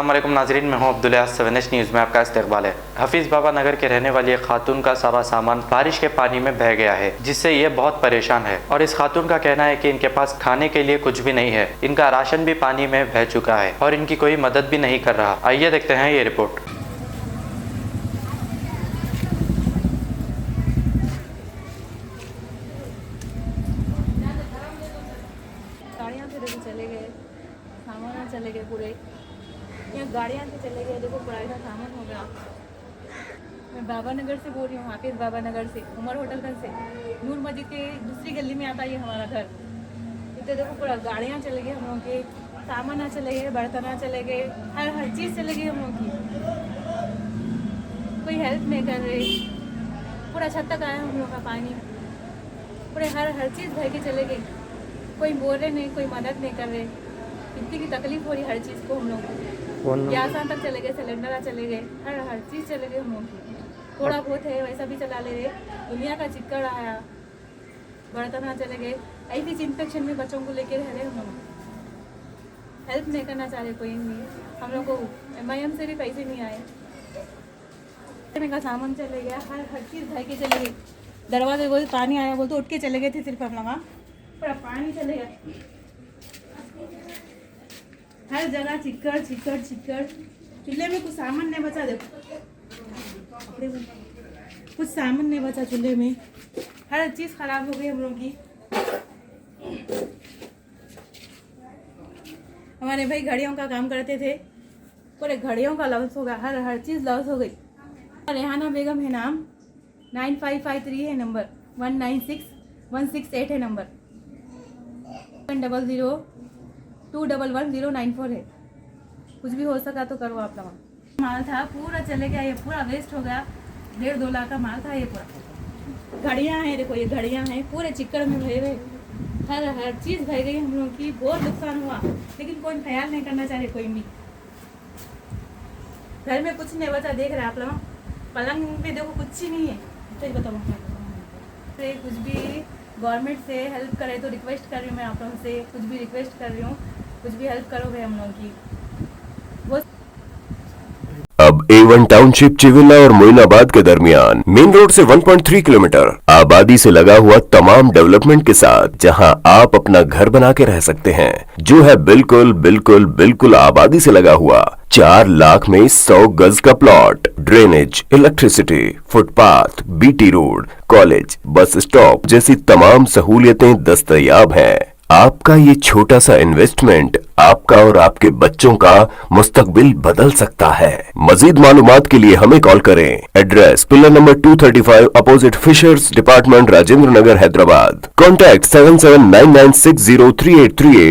अस्सलाम वालेकुम नाजरीन, मैं हूं अब्दुल अज़ीज़। 7H न्यूज़ में आपका इस्तकबाल है। हफीज़ बाबा नगर के रहने वाली एक खातून का सारा सामान बारिश के पानी में बह गया है, जिससे ये बहुत परेशान है। और इस खातून का कहना है कि इनके पास खाने के लिए कुछ भी नहीं है, इनका राशन भी पानी में बह चुका है और इनकी कोई मदद भी नहीं कर रहा। आइए देखते हैं ये रिपोर्ट। गाड़ियाँ से देखो चले गए, सामान चले गए पूरे। यहाँ गाड़ियाँ से चले गए, देखो पढ़ाई का सामान हो गया। मैं बाबा नगर से बोल रही हूँ, हाफिज़ बाबा नगर से, उमर होटलगंज से। नूर मस्जिद के दूसरी गली में आता है हमारा घर। इतने देखो पूरा गाड़ियाँ चले गए हम लोगों के, सामान चले गए, बर्तन चले गए, हर चीज़ चले गई हम लोगों की। कोई हेल्प नहीं कर रही, पूरा छत तक आया हम लोग का पानी, पूरे हर चीज़ भर के चले गए। कोई बोल रहे नहीं, कोई मदद नहीं कर रहे। इतनी की तकलीफ हो रही हर चीज़ को हम लोग को। ग्यासान तक चले गए, सिलेंडर चले गए, हर चीज़ चले गए हम लोग की। थोड़ा बहुत है वैसा भी चला ले रहे। दुनिया का चिक्कड़ आया, बर्तन चले गए। ऐसी इन्फेक्शन में बच्चों को लेके रह रहे हम लोग। हेल्प नहीं करना चाह रहे कोई नहीं। हम लोग को MIM से भी पैसे नहीं आए। का सामान चले गया, हर चीज़ भर के चले गए। दरवाजे बोल पानी आया बोल तो उठ के चले गए थे सिर्फ हम लोग। पूरा पानी चले गया, हर जगह चिक्कड़ चिक्कड़ चिक्कड़। चूल्हे में कुछ सामान नहीं बचा, देखो कुछ सामान नहीं बचा चूल्हे में। हर चीज़ खराब हो गई हम लोगों की। हमारे भाई घड़ियों का काम करते थे, पूरे घड़ियों का लॉस होगा, हर चीज़ लॉस हो गई। रेहाना बेगम है नाम, 9553 है नंबर, 196168 है नंबर, 10021111094 है। कुछ भी हो सका तो करो आप लोग। माल था पूरा चले गया, ये पूरा वेस्ट हो गया। 1.5-2 लाख का माल था ये पूरा। घड़ियाँ हैं, देखो ये घड़ियाँ हैं, पूरे चिक्कड़ में भरे हुए। हर चीज़ भर गई हम लोगों की। बहुत नुकसान हुआ, लेकिन कोई ख्याल नहीं करना चाह रहे कोई भी। घर में कुछ नहीं बचा, देख रहे आप लोग। पलंग पे देखो कुछ ही नहीं है। सही बताओ, कुछ भी गवर्नमेंट से हेल्प करे तो रिक्वेस्ट कर रही हूँ मैं आप लोगों से। कुछ भी रिक्वेस्ट कर रही हूँ, कुछ भी हेल्प करो भाई हम लोगों की। अब A1 टाउनशिप चिविला और मोइनाबाद के दरमियान मेन रोड से 1.3 किलोमीटर आबादी से लगा हुआ तमाम डेवलपमेंट के साथ, जहां आप अपना घर बना के रह सकते हैं, जो है बिल्कुल बिल्कुल बिल्कुल आबादी से लगा हुआ। 4 लाख में 100 गज का plot, drainage, electricity, footpath, BT road, college, bus stop जैसी तमाम सहूलियतें दस्तयाब हैं। आपका ये छोटा सा इन्वेस्टमेंट आपका और आपके बच्चों का मुस्तकबिल बदल सकता है। मजीद मालूमात के लिए हमें कॉल करें। Address pillar number 235 opposite fishers department, Rajendra Nagar, Hyderabad. Contact 7799603838।